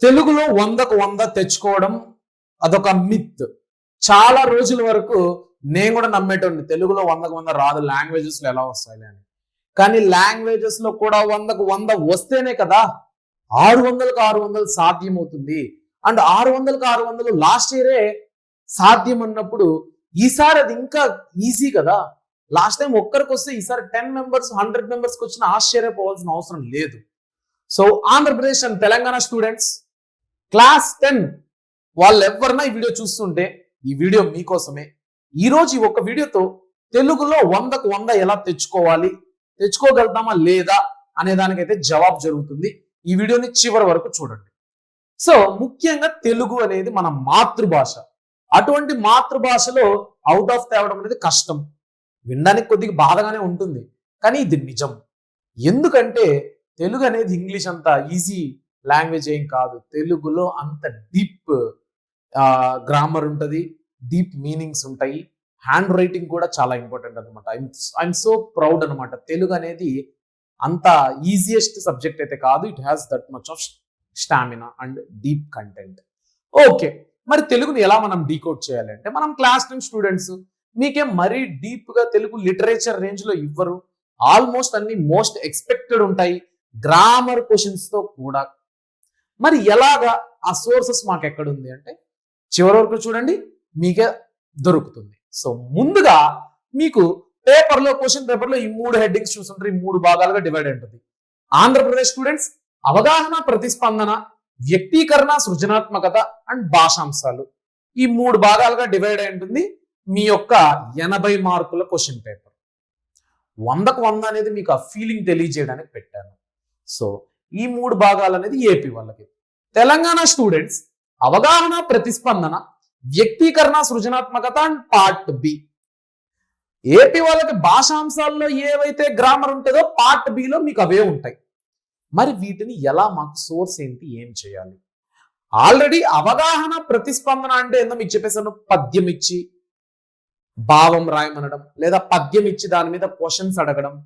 తెలుగులో 100కు 100 తెచ్చుకోవడం అదొక మిత్. చాలా రోజుల వరకు నేను కూడా నమ్మేటోడిని తెలుగులో 100కు 100 రాదు, లాంగ్వేజెస్ లో ఎలా వస్తాయి అని. కానీ లాంగ్వేజెస్ లో కూడా 100కు 100 వస్తేనే కదా 600కు 600 సాధ్యమవుతుంది. అండ్ 600కు 600 లాస్ట్ ఇయరే సాధ్యం అన్నప్పుడు ఈసారి అది ఇంకా ఈజీ కదా. లాస్ట్ టైం ఒక్కరికి వస్తే ఈసారి 10 మెంబర్స్ 100 మెంబర్స్కి వచ్చిన ఆశ్చర్యపోవాల్సిన అవసరం లేదు. So Andhra Pradesh and Telangana students class 10 వాళ్ళు ఎవరన్నా ఈ వీడియో చూస్తుంటే ఈ వీడియో మీకోసమే. ఈరోజు ఈ ఒక్క వీడియోతో తెలుగులో 100కు 100 ఎలా తెచ్చుకోవాలి, తెచ్చుకోగలుగుతామా లేదా అనే దానికైతే జవాబు జరుగుతుంది. ఈ వీడియోని చివరి వరకు చూడండి. సో ముఖ్యంగా తెలుగు అనేది మన మాతృభాష. అటువంటి మాతృభాషలో అవుట్ ఆఫ్ తేవడం అనేది కష్టం. వినడానికి కొద్దిగా బాధగానే ఉంటుంది, కానీ ఇది నిజం. ఎందుకంటే తెలుగు అనేది ఇంగ్లీష్ అంత ఈజీ లాంగ్వేజ్ ఏం కాదు. తెలుగులో అంత డీప్ గ్రామర్ ఉంటుంది, డీప్ మీనింగ్స్ ఉంటాయి. హ్యాండ్ రైటింగ్ కూడా చాలా ఇంపార్టెంట్ అనమాట. ఐఎమ్ సో ప్రౌడ్ అనమాట. తెలుగు అనేది అంత ఈజియెస్ట్ సబ్జెక్ట్ అయితే కాదు. It has that much of stamina and deep content. Okay, మరి తెలుగుని ఎలా మనం డీకోడ్ చేయాలి అంటే, మనం క్లాస్ 10 స్టూడెంట్స్, మీకేం మరీ డీప్ గా తెలుగు లిటరేచర్ రేంజ్ లో ఇవ్వరు. ఆల్మోస్ట్ అన్ని మోస్ట్ ఎక్స్పెక్టెడ్ ఉంటాయి, గ్రామర్ క్వశ్చన్స్ తో కూడా. మరి ఎలాగా ఆ సోర్సెస్ మాకు ఎక్కడుంది అంటే చివరి వరకు చూడండి, మీకే దొరుకుతుంది. సో ముందుగా మీకు క్వశ్చన్ పేపర్లో ఈ 3 హెడ్డింగ్స్ చూస్తుంటారు. ఈ 3 భాగాలుగా డివైడ్ ఉంటుంది. ఆంధ్రప్రదేశ్ స్టూడెంట్స్ అవగాహన, ప్రతిస్పందన, వ్యక్తీకరణ, సృజనాత్మకత అండ్ భాషాంశాలు, ఈ 3 భాగాలుగా డివైడ్ అయి ఉంటుంది మీ యొక్క 80 మార్కుల క్వశ్చన్ పేపర్. 100కు 100 అనేది మీకు ఆ ఫీలింగ్ తెలియజేయడానికి పెట్టాను. సో ఈ 3 భాగాలు అనేది ఏపీ వాళ్ళకి. తెలంగాణ స్టూడెంట్స్ అవగాహన, ప్రతిస్పందన, వ్యక్తీకరణ, సృజనాత్మకత అండ్ పార్ట్ బి. ఏపీ వాళ్ళకి భాషాంశాల్లో ఏవైతే గ్రామర్ ఉంటుందో పార్ట్ బిలో మీకు అవే ఉంటాయి. మరి వీటిని ఎలా, మాకు సోర్స్ ఏంటి, ఏం చేయాలి? ఆల్రెడీ అవగాహన, ప్రతిస్పందన అంటే ఏందో మీకు చెప్పేసాను. పద్యం ఇచ్చి భావం రాయమనడం, లేదా పద్యం ఇచ్చి దాని మీద క్వశ్చన్స్ అడగడం,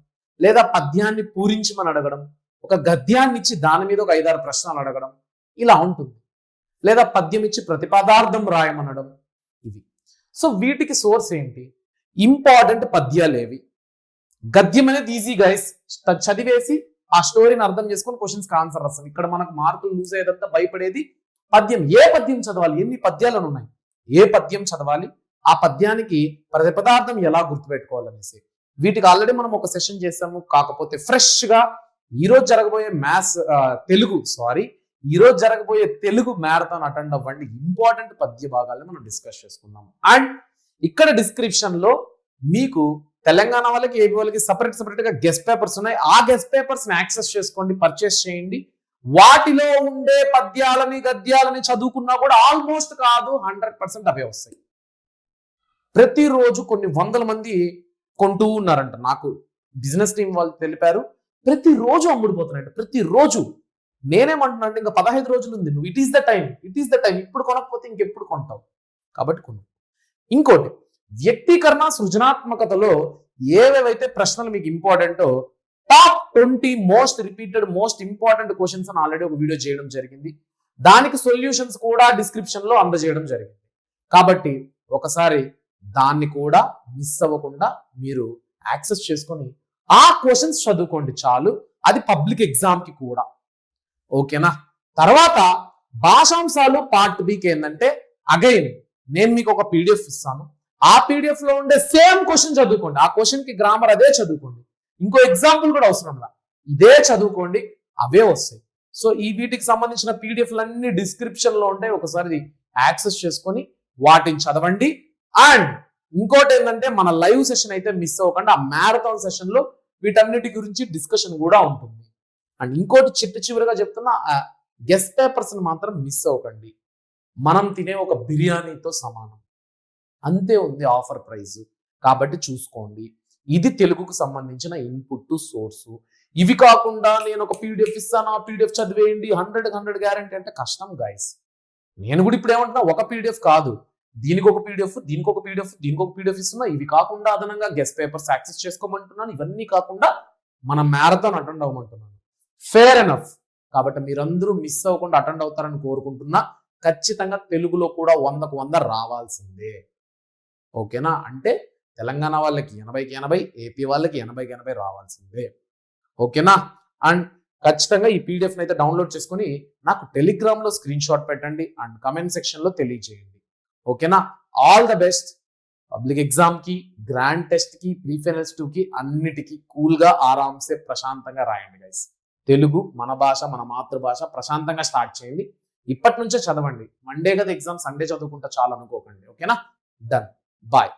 లేదా పద్యాన్ని పూరించమని అడగడం, ఒక గద్యాన్ని ఇచ్చి దాని మీద ఒక 5-6 ప్రశ్నలు అడగడం, ఇలా ఉంటుంది. లేదా పద్యం ఇచ్చి ప్రతిపదార్థం రాయమనడం, ఇవి. సో వీటికి సోర్స్ ఏంటి? ఇంపార్టెంట్ పద్యాలు ఏవి? గద్యం అనేది ఈజీ గైస్, చదివేసి ఆ స్టోరీని అర్థం చేసుకొని క్వశ్చన్స్కి ఆన్సర్ రాస్తాం. ఇక్కడ మనకు మార్కులు లూజ్ అయ్యేదంతా భయపడేది పద్యం. ఏ పద్యం చదవాలి, ఎన్ని పద్యాలను ఉన్నాయి, ఏ పద్యం చదవాలి, ఆ పద్యానికి ప్రతిపదార్థం ఎలా గుర్తుపెట్టుకోవాలనేసి. వీటికి ఆల్రెడీ మనం ఒక సెషన్ చేసాము. కాకపోతే ఫ్రెష్ గా ఈరోజు జరగబోయే ఈరోజు జరగబోయే తెలుగు మ్యారథాన్ అటెండ్ అవ్వండి. ఇంపార్టెంట్ పద్య భాగాలను మనం డిస్కస్ చేసుకుందాం. అండ్ ఇక్కడ డిస్క్రిప్షన్ లో మీకు తెలంగాణ వాళ్ళకి, ఏపీ వాళ్ళకి సపరేట్ గా గెస్ట్ పేపర్స్ ఉన్నాయి. ఆ గెస్ట్ పేపర్స్ ని యాక్సెస్ చేసుకోండి, పర్చేస్ చేయండి. వాటిలో ఉండే పద్యాలని, గద్యాలని చదువుకున్నా కూడా ఆల్మోస్ట్ కాదు 100% అవే వస్తాయి. ప్రతిరోజు కొన్ని 100 మంది కొంటూ ఉన్నారంట. నాకు బిజినెస్ టీం వాళ్ళు తెలిపారు. ప్రతిరోజు అమ్ముడుపోతున్నాయంట, ప్రతిరోజు. నేనేమంటున్నా అంటే ఇంకా 15 రోజులు ఉంది, నువ్వు ఇట్ ఈస్ ద టైం. ఇప్పుడు కొనకపోతే ఇంకెప్పుడు కొంటావు, కాబట్టి కొను. ఇంకోటి, వ్యక్తీకరణ, సృజనాత్మకతలో ఏవేవైతే ప్రశ్నలు మీకు ఇంపార్టెంటో top 20 most repeated, most important questions అని ఆల్రెడీ ఒక వీడియో చేయడం జరిగింది. దానికి సొల్యూషన్స్ కూడా డిస్క్రిప్షన్ లో అందజేయడం జరిగింది. కాబట్టి ఒకసారి దాన్ని కూడా మిస్ అవ్వకుండా మీరు యాక్సెస్ చేసుకొని ఆ క్వశ్చన్స్ చదువుకోండి చాలు. అది పబ్లిక్ ఎగ్జామ్ కి కూడా. ఓకేనా? తర్వాత భాషాంశాలు పార్ట్ బికి ఏంటంటే, అగైన్ నేను మీకు ఒక పీడిఎఫ్ ఇస్తాను. ఆ పీడిఎఫ్ లో ఉండే సేమ్ క్వశ్చన్ చదువుకోండి. ఆ క్వశ్చన్ కి గ్రామర్ అదే చదువుకోండి. ఇంకో ఎగ్జాంపుల్ కూడా అవసరంలా, ఇదే చదువుకోండి, అవే వస్తాయి. సో ఈ వీటికి సంబంధించిన పీడిఎఫ్లన్నీ డిస్క్రిప్షన్ లో ఉంటాయి. ఒకసారి యాక్సెస్ చేసుకొని వాటిని చదవండి. అండ్ ఇంకోటి ఏంటంటే, మన లైవ్ సెషన్ అయితే మిస్ అవ్వకుండా, ఆ మ్యారథాన్ సెషన్ లో వీటన్నిటి గురించి డిస్కషన్ కూడా ఉంటుంది. అండ్ ఇంకోటి చివరిగా చెప్తున్నా, గెస్ట్ పేపర్స్ మాత్రం మిస్ అవ్వకండి. మనం తినే ఒక బిర్యానీతో సమానం, అంతే ఉంది ఆఫర్ ప్రైస్. కాబట్టి చూసుకోండి. ఇది తెలుగుకు సంబంధించిన ఇన్పుట్ సోర్సు. ఇవి కాకుండా నేను ఒక పీడిఎఫ్ ఇస్తాను, ఆ పీడిఎఫ్ చదివేయండి 100 గ్యారంటీ అంటే కష్టం గైస్. నేను కూడా ఇప్పుడు ఏమంటున్నా, ఒక పీడిఎఫ్ కాదు, దీనికి ఒక పీడిఎఫ్, దీనికి ఒక పీడిఎఫ్, దీనికి ఒక పీడిఎఫ్ ఇస్తున్నా. ఇవి కాకుండా అదనంగా గెస్ట్ పేపర్స్ యాక్సెస్ చేసుకోమంటున్నాను. ఇవన్నీ కాకుండా మన మ్యారథాన్ అటెండ్ అవ్వమంటున్నాను. Fair enough. కాబట్టి మీరందరూ మిస్ అవ్వకుండా అటెండ్ అవుతారని కోరుకుంటున్నా. ఖచ్చితంగా తెలుగులో కూడా 100కు 100 రావాల్సిందే. ఓకేనా? అంటే తెలంగాణ వాళ్ళకి 80కి 80, ఏపీ వాళ్ళకి 80కి 80 రావాల్సిందే. ఓకేనా? అండ్ ఖచ్చితంగా ఈ పీడిఎఫ్ అయితే డౌన్లోడ్ చేసుకొని నాకు టెలిగ్రామ్ లో స్క్రీన్ షాట్ పెట్టండి అండ్ కమెంట్ సెక్షన్ లో తెలియజేయండి. ఓకేనా? All the best. Public exam కి, గ్రాండ్ టెస్ట్ కి, ప్రీఫైనల్స్ 2 కి అన్నిటికీ కూల్ గా ఆరాంసే ప్రశాంతంగా రాయండి గైస్. తెలుగు మన భాష, మన మాతృభాష, ప్రశాంతంగా స్టార్ట్ చేయండి. ఇప్పటి నుంచే చదవండి. మండే కదా ఎగ్జామ్, సండే చదువుకుంటా చాలు అనుకోకండి. ఓకేనా? డన్. బాయ్.